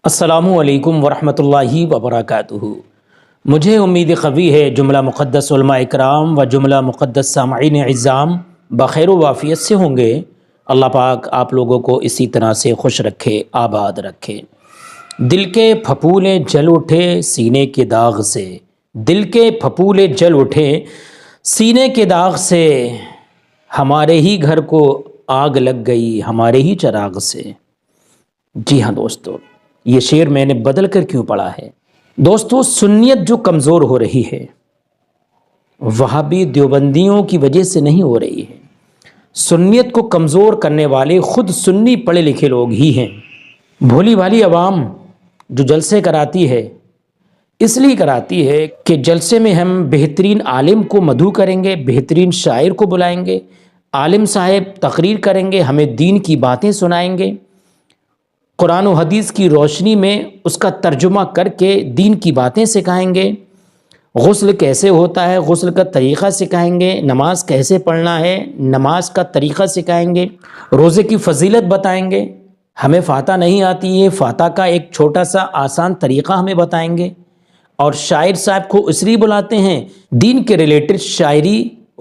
السلام علیکم ورحمۃ اللہ وبرکاتہ۔ مجھے امید قوی ہے جملہ مقدس علماء اکرام و جملہ مقدس سامعین اعظام بخیر و عافیت سے ہوں گے۔ اللہ پاک آپ لوگوں کو اسی طرح سے خوش رکھے، آباد رکھے۔ دل کے پھپھولے جل اٹھے سینے کے داغ سے، دل کے پھپھولے جل اٹھے سینے کے داغ سے، ہمارے ہی گھر کو آگ لگ گئی ہمارے ہی چراغ سے۔ جی ہاں دوستو، یہ شعر میں نے بدل کر کیوں پڑھا ہے؟ دوستو، سنیت جو کمزور ہو رہی ہے وہابی دیوبندیوں کی وجہ سے نہیں ہو رہی ہے۔ سنیت کو کمزور کرنے والے خود سنی پڑھے لکھے لوگ ہی ہیں۔ بھولی بھالی عوام جو جلسے کراتی ہے اس لیے کراتی ہے کہ جلسے میں ہم بہترین عالم کو مدعو کریں گے، بہترین شاعر کو بلائیں گے، عالم صاحب تقریر کریں گے، ہمیں دین کی باتیں سنائیں گے، قرآن و حدیث کی روشنی میں اس کا ترجمہ کر کے دین کی باتیں سکھائیں گے، غسل کیسے ہوتا ہے غسل کا طریقہ سکھائیں گے، نماز کیسے پڑھنا ہے نماز کا طریقہ سکھائیں گے، روزے کی فضیلت بتائیں گے، ہمیں فاتحہ نہیں آتی ہے فاتحہ کا ایک چھوٹا سا آسان طریقہ ہمیں بتائیں گے، اور شاعر صاحب کو اس لیے بلاتے ہیں دین کے ریلیٹڈ شاعری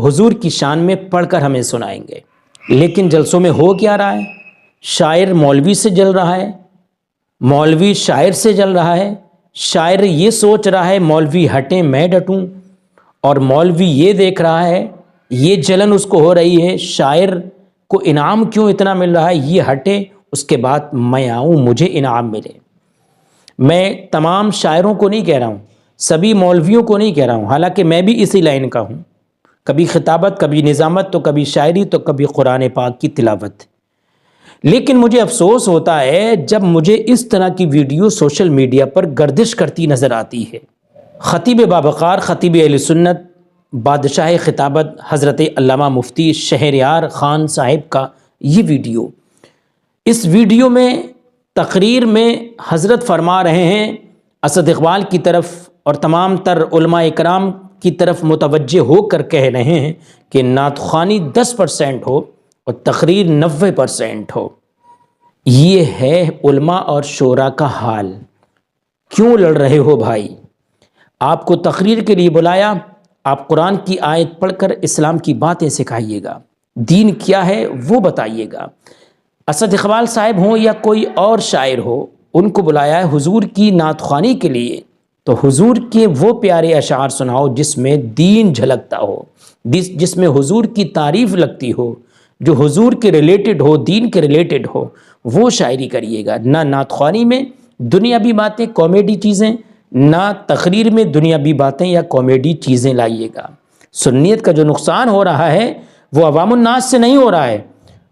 حضور کی شان میں پڑھ کر ہمیں سنائیں گے۔ لیکن جلسوں میں ہو کیا رہا ہے؟ شاعر مولوی سے جل رہا ہے، مولوی شاعر سے جل رہا ہے، شاعر یہ سوچ رہا ہے مولوی ہٹیں میں ڈٹوں، اور مولوی یہ دیکھ رہا ہے یہ جلن اس کو ہو رہی ہے شاعر کو انعام کیوں اتنا مل رہا ہے، یہ ہٹے اس کے بعد میں آؤں مجھے انعام ملے۔ میں تمام شاعروں کو نہیں کہہ رہا ہوں، سبھی مولویوں کو نہیں کہہ رہا ہوں، حالانکہ میں بھی اسی لائن کا ہوں، کبھی خطابت، کبھی نظامت، تو کبھی شاعری، تو کبھی قرآن پاک کی تلاوت۔ لیکن مجھے افسوس ہوتا ہے جب مجھے اس طرح کی ویڈیو سوشل میڈیا پر گردش کرتی نظر آتی ہے۔ خطیب باوقار، خطیب اہل سنت، بادشاہ خطابت حضرت علامہ مفتی شہریار خان صاحب کا یہ ویڈیو، اس ویڈیو میں تقریر میں حضرت فرما رہے ہیں اسد اقبال کی طرف اور تمام تر علماء اکرام کی طرف متوجہ ہو کر کہہ رہے ہیں کہ نعت خوانی 10% ہو اور تقریر 90% ہو۔ یہ ہے علماء اور شورا کا حال۔ کیوں لڑ رہے ہو بھائی؟ آپ کو تقریر کے لیے بلایا، آپ قرآن کی آیت پڑھ کر اسلام کی باتیں سکھائیے گا، دین کیا ہے وہ بتائیے گا۔ اسد اقبال صاحب ہوں یا کوئی اور شاعر ہو، ان کو بلایا ہے حضور کی نعت خوانی کے لیے، تو حضور کے وہ پیارے اشعار سناؤ جس میں دین جھلکتا ہو، جس میں حضور کی تعریف لگتی ہو، جو حضور کے ریلیٹڈ ہو، دین کے ریلیٹڈ ہو، وہ شاعری کریے گا۔ نہ نعت خوانی میں دنیاوی باتیں، کامیڈی چیزیں، نہ تقریر میں دنیاوی باتیں یا کامیڈی چیزیں لائیے گا۔ سنیت کا جو نقصان ہو رہا ہے وہ عوام الناس سے نہیں ہو رہا ہے،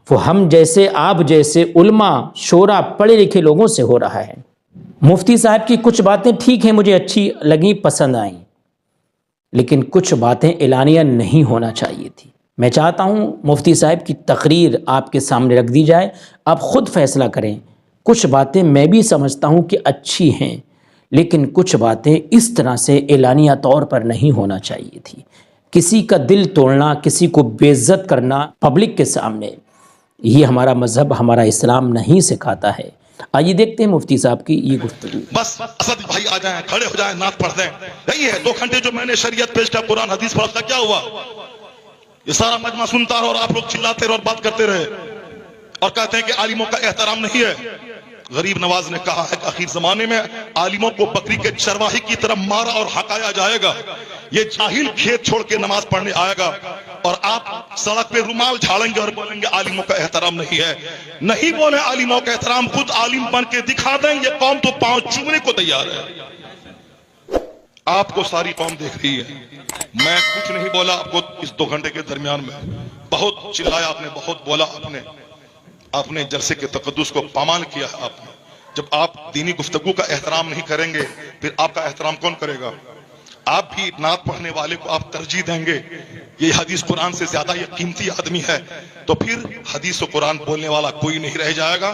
وہ ہم جیسے آپ جیسے علماء شورا پڑھے لکھے لوگوں سے ہو رہا ہے۔ مفتی صاحب کی کچھ باتیں ٹھیک ہیں، مجھے اچھی لگیں، پسند آئیں، لیکن کچھ باتیں اعلانیہ نہیں ہونا چاہیے تھی۔ میں چاہتا ہوں مفتی صاحب کی تقریر آپ کے سامنے رکھ دی جائے، آپ خود فیصلہ کریں۔ کچھ باتیں میں بھی سمجھتا ہوں کہ اچھی ہیں، لیکن کچھ باتیں اس طرح سے اعلانیہ طور پر نہیں ہونا چاہیے تھی۔ کسی کا دل توڑنا، کسی کو بے عزت کرنا پبلک کے سامنے، یہ ہمارا مذہب، ہمارا اسلام نہیں سکھاتا ہے۔ آئیے دیکھتے ہیں مفتی صاحب کی یہ گفتگو۔ بس اسد بھائی آ جائیں، کھڑے ہو جائیں، نعت پڑھ دیں۔ یہی ہے 2 گھنٹے جو میں نے شریعت پیش کیا، قرآن حدیث پڑھا، کیا ہوا؟ یہ سارا مجمع سنتا رہا اور آپ لوگ چلاتے رہے اور بات کرتے رہے اور کہتے ہیں کہ عالموں کا احترام نہیں ہے۔ غریب نواز نے کہا ہے کہ آخر زمانے میں عالموں کو بکری کے چرواہی کی طرح مارا اور ہکایا جائے گا، یہ جاہل کھیت چھوڑ کے نماز پڑھنے آئے گا، اور آپ سڑک پہ رومال جھاڑیں گے اور بولیں گے عالموں کا احترام نہیں ہے۔ نہیں بولے عالموں کا احترام، خود عالم بن کے دکھا دیں، یہ قوم تو پاؤں چومنے کو تیار ہے۔ آپ کو ساری قوم دیکھ رہی ہے۔ میں کچھ نہیں بولا آپ کو اس 2 گھنٹے کے درمیان میں، بہت چلایا آپ نے، بہت بولا آپ نے جلسے کے تقدس کو پامال کیا ہے۔ آپ نے جب آپ دینی گفتگو کا احترام نہیں کریں گے پھر آپ کا احترام کون کرے گا؟ آپ بھی نعت پڑھنے والے کو آپ ترجیح دیں گے، یہ حدیث قرآن سے زیادہ یہ قیمتی آدمی ہے، تو پھر حدیث و قرآن بولنے والا کوئی نہیں رہ جائے گا۔